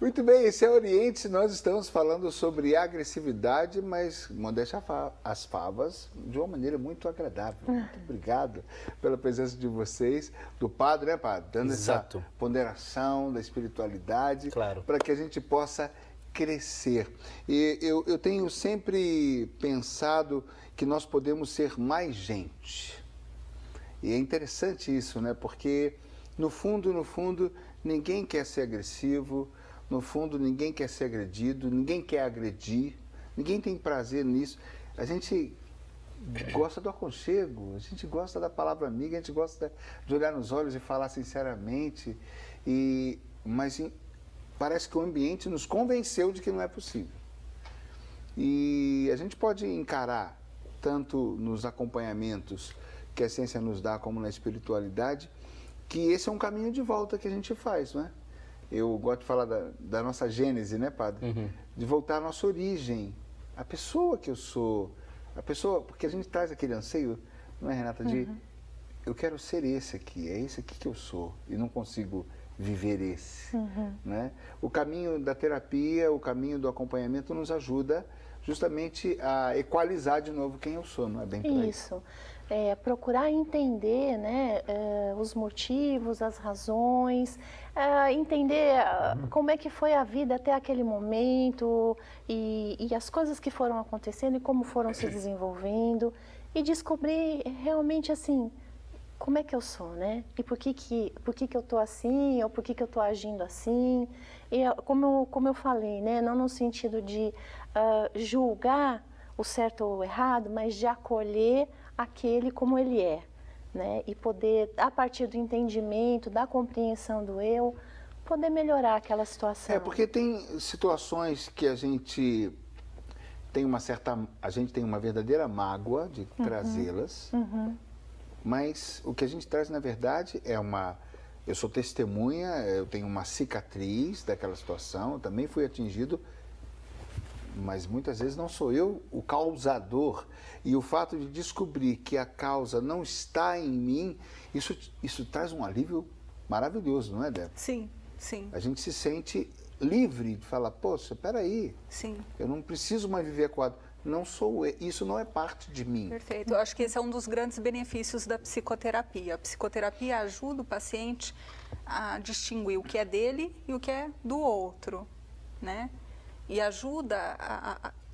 Muito bem, esse é o Oriente. Nós estamos falando sobre agressividade, mas modéstia as favas de uma maneira muito agradável. Muito obrigado pela presença de vocês, do padre, né, padre? Dando Exato. essa ponderação da espiritualidade, Claro. para que a gente possa crescer. E eu tenho sempre pensado que nós podemos ser mais gente. E é interessante isso, né? Porque, no fundo, ninguém quer ser agressivo, no fundo, ninguém quer ser agredido, ninguém quer agredir, ninguém tem prazer nisso. A gente gosta do aconchego, a gente gosta da palavra amiga, a gente gosta de olhar nos olhos e falar sinceramente, mas parece que o ambiente nos convenceu de que não é possível. E a gente pode encarar, tanto nos acompanhamentos que a ciência nos dá, como na espiritualidade, que esse é um caminho de volta que a gente faz, não é? Eu gosto de falar da nossa gênese, né, padre? Uhum. De voltar à nossa origem, a pessoa que eu sou, a pessoa, porque a gente traz aquele anseio, não é, Renata, de eu quero ser esse aqui, é esse aqui que eu sou, e não consigo viver esse, né? O caminho da terapia, o caminho do acompanhamento nos ajuda justamente a equalizar de novo quem eu sou, não é bem por aí? Isso. Procurar entender, né, os motivos, as razões, entender como é que foi a vida até aquele momento e as coisas que foram acontecendo e como foram se desenvolvendo e descobrir realmente assim como é que eu sou, né? E por que eu tô assim ou por que eu tô agindo assim? E como eu falei, né, não no sentido de julgar o certo ou o errado, mas de acolher aquele como ele é, né? E poder, a partir do entendimento, da compreensão do eu, poder melhorar aquela situação. Porque tem situações que a gente tem uma verdadeira mágoa de trazê-las, mas o que a gente traz, na verdade, eu sou testemunha, eu tenho uma cicatriz daquela situação, eu também fui atingido, mas muitas vezes não sou eu o causador. E o fato de descobrir que a causa não está em mim, isso traz um alívio maravilhoso, não é, Débora? Sim, sim. A gente se sente livre de falar, poxa, peraí, Sim. Eu não preciso mais viver acuado. Não sou eu, isso não é parte de mim. Perfeito. Eu acho que esse é um dos grandes benefícios da psicoterapia. A psicoterapia ajuda o paciente a distinguir o que é dele e o que é do outro, né? E ajuda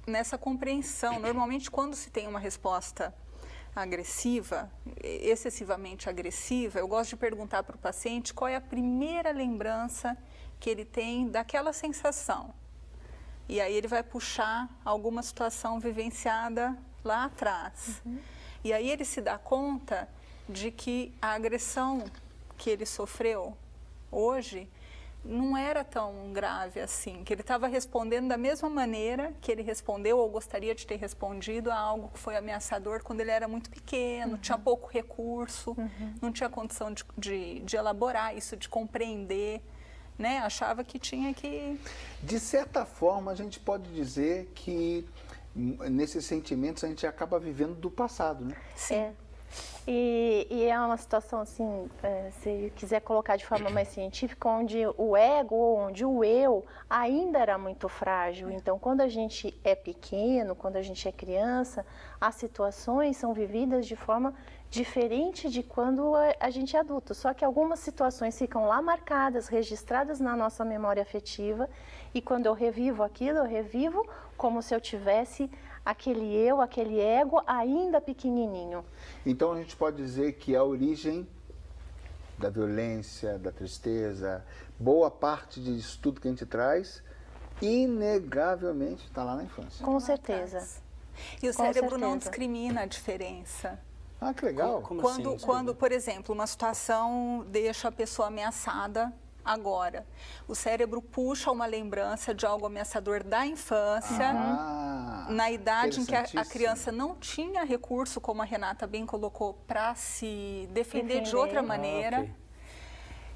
nessa compreensão. Normalmente, quando se tem uma resposta agressiva, excessivamente agressiva, eu gosto de perguntar para o paciente qual é a primeira lembrança que ele tem daquela sensação. E aí ele vai puxar alguma situação vivenciada lá atrás. E aí ele se dá conta de que a agressão que ele sofreu hoje não era tão grave assim, que ele estava respondendo da mesma maneira que ele respondeu ou gostaria de ter respondido a algo que foi ameaçador quando ele era muito pequeno, tinha pouco recurso, não tinha condição de elaborar isso, de compreender, né? Achava que tinha que... De certa forma, a gente pode dizer que nesses sentimentos a gente acaba vivendo do passado, né? Sim. E é uma situação assim, se quiser colocar de forma mais científica, onde o ego, onde o eu ainda era muito frágil. Então, quando a gente é pequeno, quando a gente é criança, as situações são vividas de forma diferente de quando a gente é adulto. Só que algumas situações ficam lá marcadas, registradas na nossa memória afetiva, e quando eu revivo aquilo, eu revivo como se eu tivesse aquele eu, aquele ego ainda pequenininho. Então a gente pode dizer que a origem da violência, da tristeza, boa parte disso tudo que a gente traz, inegavelmente está lá na infância. Com certeza. E o cérebro não discrimina a diferença. Ah, que legal. Como Quando, assim? quando, por exemplo, uma situação deixa a pessoa ameaçada agora, o cérebro puxa uma lembrança de algo ameaçador da infância, na idade em que a criança não tinha recurso, como a Renata bem colocou, para se defender de outra maneira. Ok.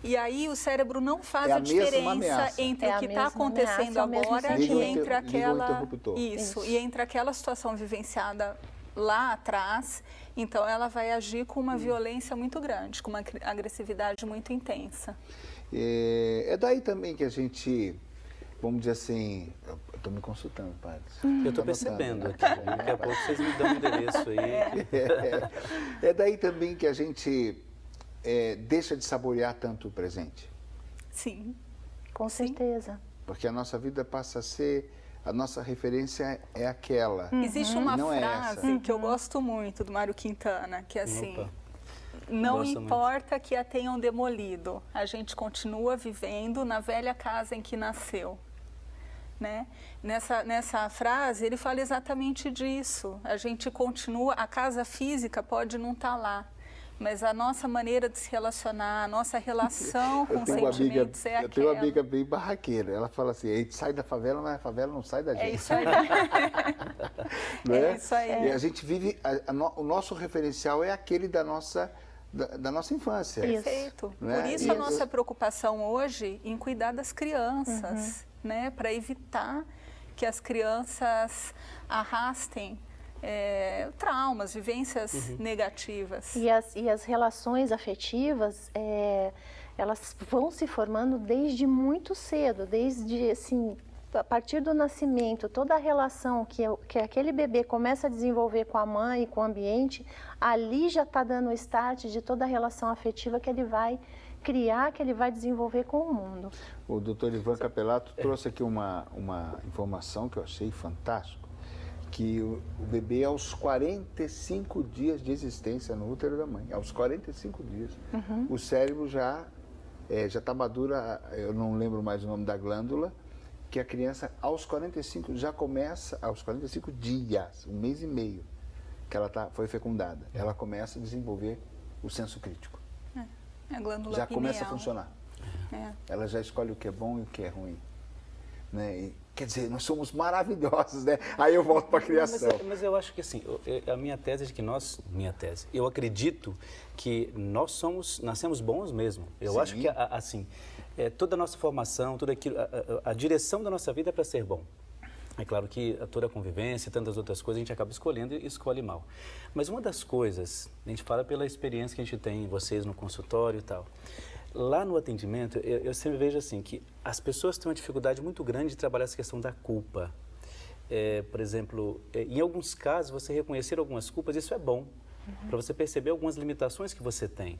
E aí o cérebro não faz É a a mesma diferença ameaça. entre É o a que está mesma acontecendo ameaça, é o mesmo agora sentimento. e entre Liga o aquela interruptor. e entre aquela situação vivenciada lá atrás. Então ela vai agir com uma violência muito grande, com uma agressividade muito intensa. É daí também que a gente vamos dizer assim, eu estou me consultando, padre. Eu estou percebendo aqui. Daqui a pouco vocês me dão um endereço aí. É daí também que a gente deixa de saborear tanto o presente. Sim. Com certeza. Porque a nossa vida passa a ser, a nossa referência é aquela. Existe uma não frase que eu gosto muito do Mário Quintana, que é assim, Opa. não Gosto importa que a tenham demolido, a gente continua vivendo na velha casa em que nasceu. Né? Nessa frase, ele fala exatamente disso. A gente continua, a casa física pode não estar lá, mas a nossa maneira de se relacionar, a nossa relação com os sentimentos é aquela. Eu tenho uma amiga bem barraqueira, ela fala assim, a gente sai da favela, mas a favela não sai da gente. É isso aí. Não é? É isso aí. E a gente vive, o nosso referencial é aquele da nossa infância. Perfeito. Né? Por isso a nossa preocupação hoje em cuidar das crianças, né? Para evitar que as crianças arrastem traumas, vivências negativas. E as relações afetivas, elas vão se formando desde muito cedo, desde assim, a partir do nascimento, toda a relação que aquele bebê começa a desenvolver com a mãe e com o ambiente, ali já está dando o start de toda a relação afetiva que ele vai criar, que ele vai desenvolver com o mundo. O doutor Ivan Capelato trouxe aqui uma informação que eu achei fantástico, que o bebê, aos 45 dias de existência no útero da mãe, aos 45 dias, o cérebro já está madura, eu não lembro mais o nome da glândula, que a criança, aos 45, já começa, aos 45 dias, 1 mês e meio, que ela foi fecundada, ela começa a desenvolver o senso crítico. A glândula já pineal. começa a funcionar. Ela já escolhe o que é bom e o que é ruim. Né? E, quer dizer, nós somos maravilhosos, né? Aí eu volto para a criação. Mas eu acho que assim, a minha tese é de que eu acredito que nós nascemos bons mesmo. Eu acho que, assim, toda a nossa formação, tudo aquilo, a direção da nossa vida é para ser bom. É claro que toda a convivência e tantas outras coisas a gente acaba escolhendo e escolhe mal. Mas uma das coisas, a gente fala pela experiência que a gente tem, vocês no consultório e tal. Lá no atendimento, eu sempre vejo assim, que as pessoas têm uma dificuldade muito grande de trabalhar essa questão da culpa. Por exemplo, em alguns casos, você reconhecer algumas culpas, isso é bom, para você perceber algumas limitações que você tem.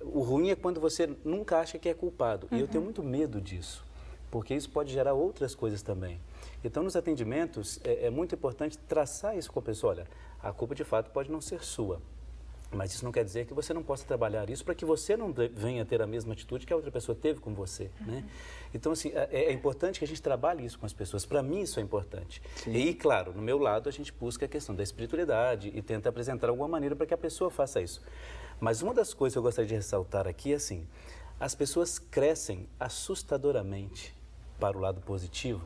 O ruim é quando você nunca acha que é culpado, e eu tenho muito medo disso, porque isso pode gerar outras coisas também. Então, nos atendimentos, é muito importante traçar isso com a pessoa. Olha, a culpa de fato pode não ser sua, mas isso não quer dizer que você não possa trabalhar isso para que você não venha ter a mesma atitude que a outra pessoa teve com você, né? Então, assim, é importante que a gente trabalhe isso com as pessoas. Para mim, isso é importante. Sim. E, claro, no meu lado, a gente busca a questão da espiritualidade e tenta apresentar alguma maneira para que a pessoa faça isso. Mas uma das coisas que eu gostaria de ressaltar aqui é assim, as pessoas crescem assustadoramente para o lado positivo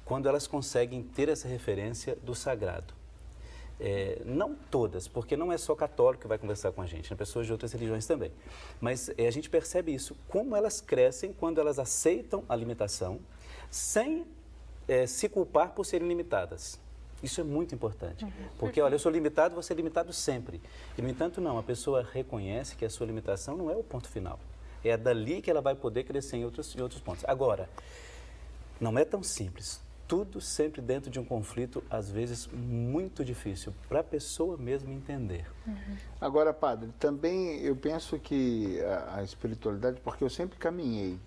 quando elas conseguem ter essa referência do sagrado. Não todas, porque não é só católico que vai conversar com a gente, né? Pessoas de outras religiões também. Mas a gente percebe isso, como elas crescem quando elas aceitam a limitação, sem se culpar por serem limitadas. Isso é muito importante, porque, olha, eu sou limitado, você é limitado sempre. E, no entanto, não, a pessoa reconhece que a sua limitação não é o ponto final. É dali que ela vai poder crescer em outros pontos. Agora, não é tão simples. Tudo sempre dentro de um conflito, às vezes muito difícil, para a pessoa mesmo entender. Agora, padre, também eu penso que a espiritualidade, porque eu sempre caminhei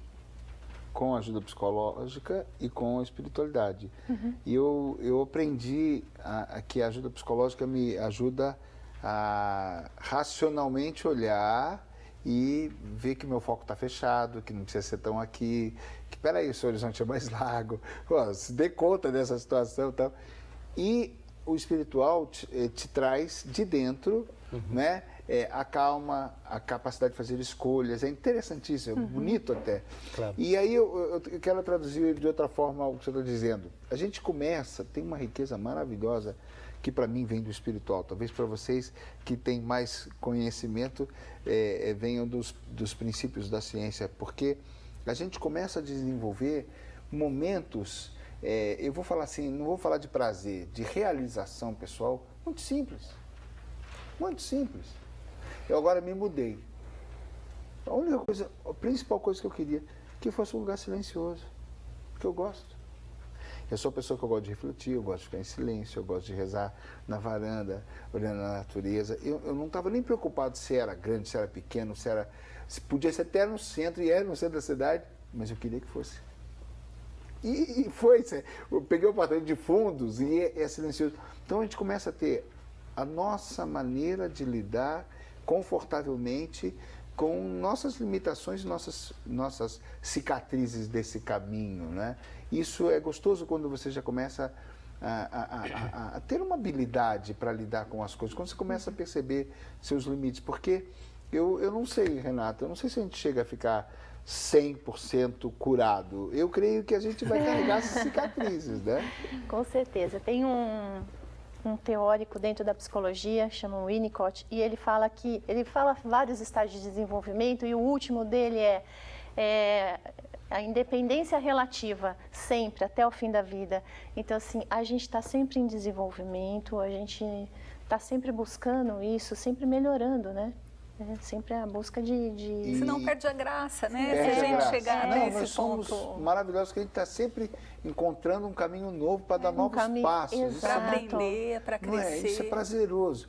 com a ajuda psicológica e com a espiritualidade. E eu aprendi que a ajuda psicológica me ajuda a racionalmente olhar e ver que meu foco está fechado, que não precisa ser tão aqui, que peraí, o seu horizonte é mais largo, se dê conta dessa situação e tal. E o espiritual te traz de dentro, né, a calma, a capacidade de fazer escolhas, é interessantíssimo, é bonito até. Claro. E aí eu quero traduzir de outra forma o que você está dizendo. A gente começa, tem uma riqueza maravilhosa, que para mim vem do espiritual, talvez para vocês que têm mais conhecimento venham dos princípios da ciência, porque a gente começa a desenvolver momentos, eu vou falar assim, não vou falar de prazer, de realização pessoal, muito simples, muito simples. Eu agora me mudei, a principal coisa que eu queria, que fosse um lugar silencioso, porque eu gosto. Eu sou uma pessoa que eu gosto de refletir, eu gosto de ficar em silêncio, eu gosto de rezar na varanda, olhando a natureza. Eu não estava nem preocupado se era grande, se era pequeno, se podia ser até no centro, e era no centro da cidade, mas eu queria que fosse. E foi. Eu peguei o apartamento de fundos e é silencioso. Então a gente começa a ter a nossa maneira de lidar confortavelmente com nossas limitações, nossas cicatrizes desse caminho, né? Isso é gostoso quando você já começa a ter uma habilidade para lidar com as coisas, quando você começa a perceber seus limites, porque eu não sei, Renata, eu não sei se a gente chega a ficar 100% curado. Eu creio que a gente vai carregar essas cicatrizes, né? Com certeza. Tem um teórico dentro da psicologia, chama Winnicott, e ele fala vários estágios de desenvolvimento, e o último dele é a independência relativa, sempre, até o fim da vida. Então, assim, a gente está sempre em desenvolvimento, a gente está sempre buscando isso, sempre melhorando, né? É sempre a busca de... Senão perde a graça, né? Perde Se a gente graça. chegar Não, nesse nós somos ponto. maravilhosos, que a gente está sempre encontrando um caminho novo para dar novos passos. Para aprender, para crescer. Isso é prazeroso.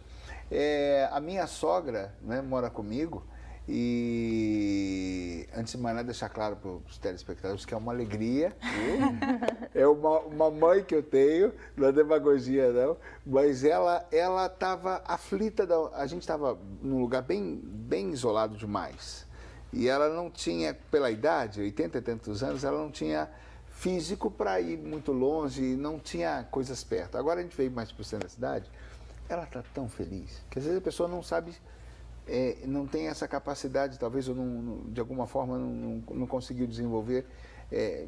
A minha sogra, né, mora comigo, e antes de mais nada deixar claro para os telespectadores que é uma alegria, viu? É uma mãe que eu tenho, não é demagogia não, mas ela estava aflita, a gente estava num lugar bem isolado demais, e ela não tinha, pela idade, 80 e tantos anos, ela não tinha físico para ir muito longe, não tinha coisas perto. Agora a gente veio mais para o centro da cidade, ela está tão feliz, que às vezes a pessoa não sabe... não tem essa capacidade, talvez, ou de alguma forma não conseguiu desenvolver,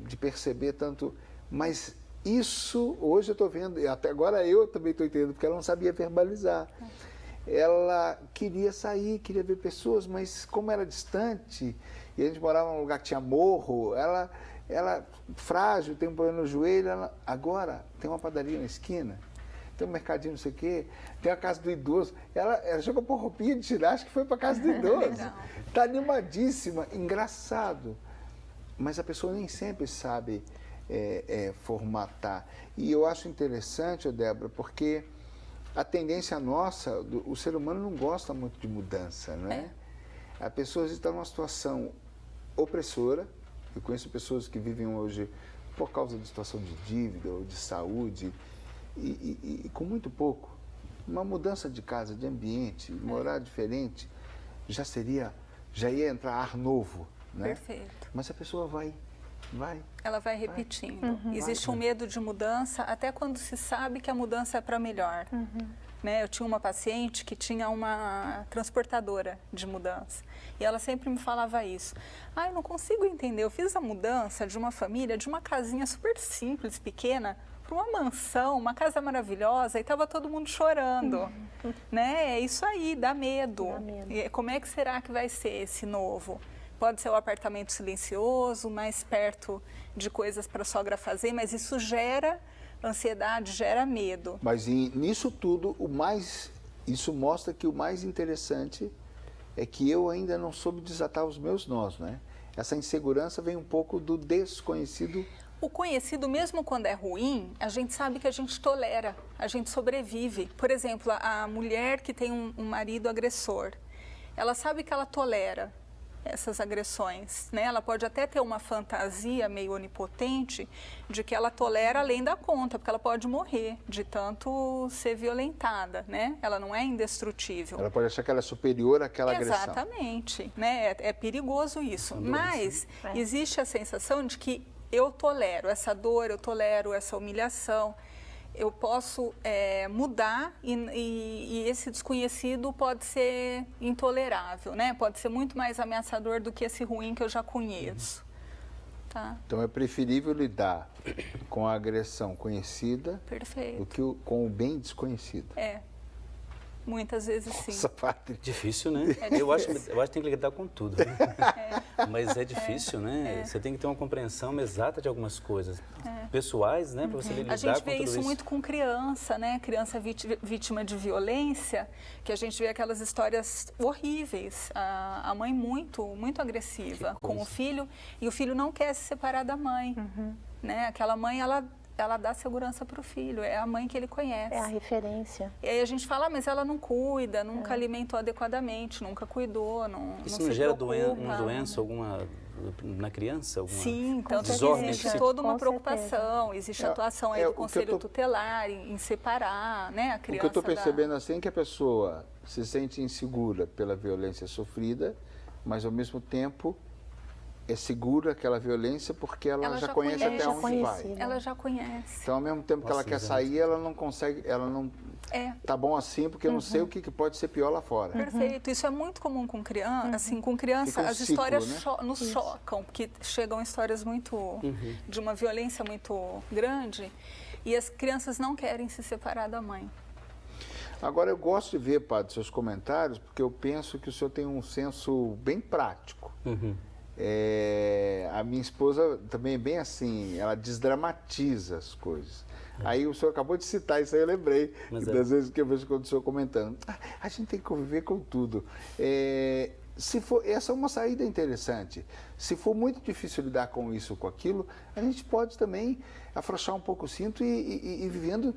de perceber tanto. Mas isso, hoje eu estou vendo, até agora eu também estou entendendo, porque ela não sabia verbalizar. Ela queria sair, queria ver pessoas, mas como era distante, e a gente morava num lugar que tinha morro, ela frágil, tem um problema no joelho, agora tem uma padaria na esquina, tem um mercadinho, não sei o quê, tem a casa do idoso. Ela chegou por roupinha de ginástica e foi para a casa do idoso. Está animadíssima, engraçado. Mas a pessoa nem sempre sabe formatar. E eu acho interessante, Débora, porque a tendência nossa, o ser humano não gosta muito de mudança, né? A pessoa está numa situação opressora. Eu conheço pessoas que vivem hoje por causa de situação de dívida ou de saúde, e com muito pouco. Uma mudança de casa, de ambiente, morar diferente, já ia entrar ar novo, né? Perfeito. Mas a pessoa vai. Ela vai repetindo. Existe um medo de mudança até quando se sabe que a mudança é para melhor. Né? Eu tinha uma paciente que tinha uma transportadora de mudança. E ela sempre me falava isso. Eu não consigo entender. Eu fiz a mudança de uma família, de uma casinha super simples, pequena, para uma mansão, uma casa maravilhosa, e estava todo mundo chorando. Né? É isso aí, dá medo. E como é que será que vai ser esse novo? Pode ser o apartamento silencioso, mais perto de coisas para a sogra fazer, mas isso gera ansiedade, gera medo. Mas nisso tudo, isso mostra que o mais interessante é que eu ainda não soube desatar os meus nós, né? Essa insegurança vem um pouco do desconhecido. O conhecido, mesmo quando é ruim, a gente sabe que a gente tolera, a gente sobrevive. Por exemplo, a mulher que tem um marido agressor, ela sabe que ela tolera essas agressões, né? Ela pode até ter uma fantasia meio onipotente de que ela tolera além da conta, porque ela pode morrer de tanto ser violentada, né? Ela não é indestrutível. Ela pode achar que ela é superior àquela agressão. Exatamente, né? É perigoso isso. Mas existe a sensação de que eu tolero essa dor, eu tolero essa humilhação, eu posso mudar e esse desconhecido pode ser intolerável, né? Pode ser muito mais ameaçador do que esse ruim que eu já conheço. Tá? Então é preferível lidar com a agressão conhecida do que com o bem desconhecido. Muitas vezes sim. Nossa, padre. Difícil, né? Eu acho que tem que lidar com tudo. Né? Mas é difícil, né? Você tem que ter uma compreensão exata de algumas coisas pessoais, né? Para você lidar com tudo isso. A gente vê isso muito com criança, né? Criança vítima de violência, que a gente vê aquelas histórias horríveis. A mãe muito agressiva com o filho, e o filho não quer se separar da mãe. Né? Aquela mãe, ela dá segurança para o filho, é a mãe que ele conhece. É a referência. E aí a gente fala, mas ela não cuida, nunca alimentou adequadamente, nunca cuidou, não isso se não gera preocupa. uma doença alguma na criança? Alguma Sim, então desordem existe toda uma Com preocupação, existe atuação aí do Conselho Tutelar em separar, né, a criança. O que eu estou percebendo assim é que a pessoa se sente insegura pela violência sofrida, mas ao mesmo tempo é segura aquela violência porque ela já conhece até onde vai. Ela já conhece. Então, ao mesmo tempo que ela quer sair, ela não consegue, ela não... Tá bom assim, porque eu não sei o que pode ser pior lá fora. Perfeito. Isso é muito comum com criança. Assim, com criança, as histórias né? nos chocam, porque chegam histórias muito de uma violência muito grande, e as crianças não querem se separar da mãe. Agora, eu gosto de ver, padre, seus comentários, porque eu penso que o senhor tem um senso bem prático. A minha esposa também é bem assim, ela desdramatiza as coisas. Aí o senhor acabou de citar isso aí, eu lembrei das vezes que eu vejo quando o senhor comentando. A gente tem que conviver com tudo. Se for, essa é uma saída interessante. Se for muito difícil lidar com isso, com aquilo, a gente pode também afrouxar um pouco o cinto e vivendo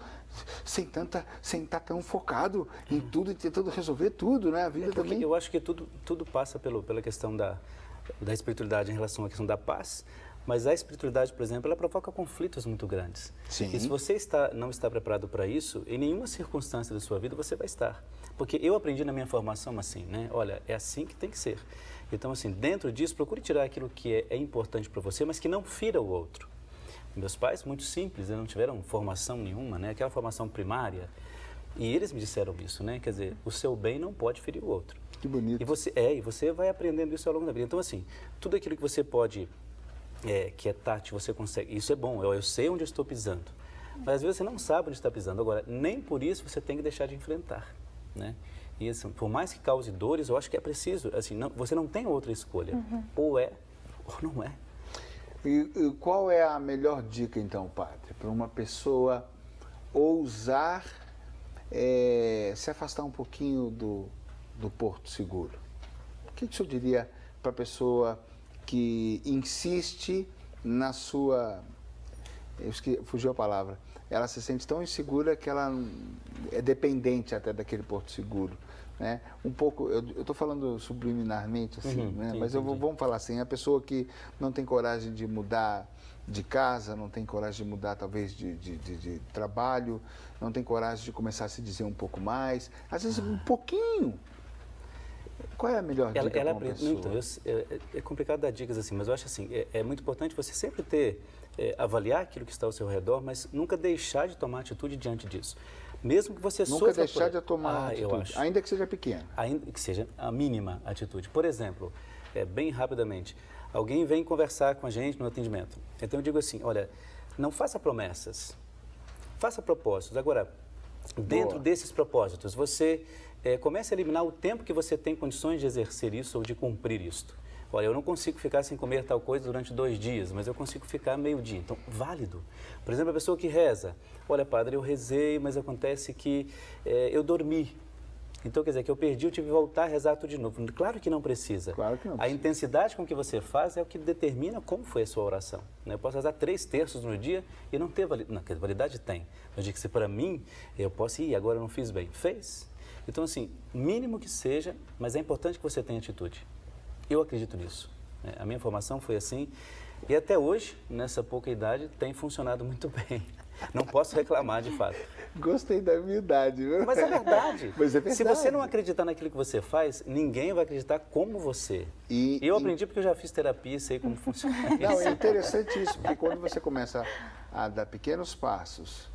sem estar tão focado em tudo e tentando resolver tudo, né? A vida também. Eu acho que tudo passa pela questão da espiritualidade em relação à questão da paz, mas a espiritualidade, por exemplo, ela provoca conflitos muito grandes. Sim. E se você não está preparado para isso, em nenhuma circunstância da sua vida você vai estar. Porque eu aprendi na minha formação assim, né? Olha, é assim que tem que ser. Então, assim, dentro disso, procure tirar aquilo que é importante para você, mas que não fira o outro. Meus pais, muito simples, eles não tiveram formação nenhuma, né? Aquela formação primária. E eles me disseram isso, né? Quer dizer, o seu bem não pode ferir o outro. Que bonito. E você vai aprendendo isso ao longo da vida. Então, assim, tudo aquilo que você pode, que é tátil, você consegue. Isso é bom, eu sei onde eu estou pisando. Mas às vezes você não sabe onde está pisando. Agora, nem por isso você tem que deixar de enfrentar, né? E assim, por mais que cause dores, eu acho que é preciso. Assim, você não tem outra escolha. Ou é, ou não é. E qual é a melhor dica, então, padre, para uma pessoa ousar se afastar um pouquinho do porto seguro? O que o senhor diria para a pessoa que insiste na sua... fugiu a palavra. Ela se sente tão insegura que ela é dependente até daquele porto seguro, né? Um pouco, eu estou falando subliminarmente, assim, né? Mas vamos falar assim, a pessoa que não tem coragem de mudar de casa, não tem coragem de mudar talvez de trabalho, não tem coragem de começar a se dizer um pouco mais, às vezes um pouquinho. Qual é a melhor dica para uma pessoa? Então, é complicado dar dicas assim, mas eu acho assim, é muito importante você sempre avaliar aquilo que está ao seu redor, mas nunca deixar de tomar atitude diante disso. Mesmo que você sofra... Nunca deixar de tomar atitude, eu acho. Ainda que seja pequena. Ainda que seja a mínima atitude. Por exemplo, bem rapidamente, alguém vem conversar com a gente no atendimento. Então eu digo assim, olha, não faça promessas, faça propósitos. Agora, dentro desses propósitos, você comece a eliminar o tempo que você tem condições de exercer isso ou de cumprir isto. Olha, eu não consigo ficar sem comer tal coisa durante 2 dias, mas eu consigo ficar meio-dia. Então, válido. Por exemplo, a pessoa que reza. Olha, padre, eu rezei, mas acontece que eu dormi. Então, quer dizer, que eu perdi, eu tive que voltar a rezar tudo de novo. Claro que não precisa. Claro que não precisa. A intensidade com que você faz é o que determina como foi a sua oração. Né? Eu posso rezar 3 terços no dia e não ter validade. Não, validade tem. Eu digo que se para mim, eu posso ir, agora eu não fiz bem. Fez. Então, assim, mínimo que seja, mas é importante que você tenha atitude. Eu acredito nisso. A minha formação foi assim e até hoje, nessa pouca idade, tem funcionado muito bem. Não posso reclamar, de fato. Gostei da humildade, viu? Mas é verdade. Mas é verdade. Se você não acreditar naquilo que você faz, ninguém vai acreditar como você. E eu aprendi porque eu já fiz terapia e sei como funciona isso. Não, é interessante isso, porque quando você começa a dar pequenos passos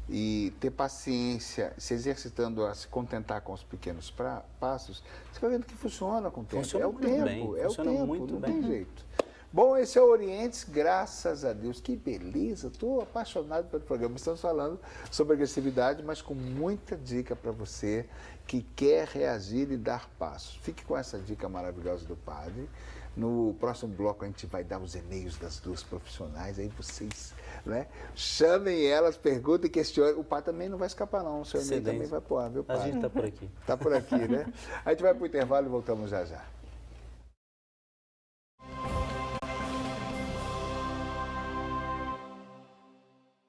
e ter paciência, se exercitando a se contentar com os pequenos passos, você vai vendo que funciona com o tempo. Funciona é o muito tempo, bem, é o funciona tempo, muito não bem. tem jeito. Bom, esse é o Orientes, graças a Deus. Que beleza, estou apaixonado pelo programa. Estamos falando sobre agressividade, mas com muita dica para você que quer reagir e dar passos. Fique com essa dica maravilhosa do padre. No próximo bloco a gente vai dar os e-mails das duas profissionais, aí vocês, né, chamem elas, perguntem, questionem. O padre também não vai escapar não, o seu e-mail também vai pro ar, viu, padre? A gente está por aqui. Está por aqui, né? A gente vai para o intervalo e voltamos já já.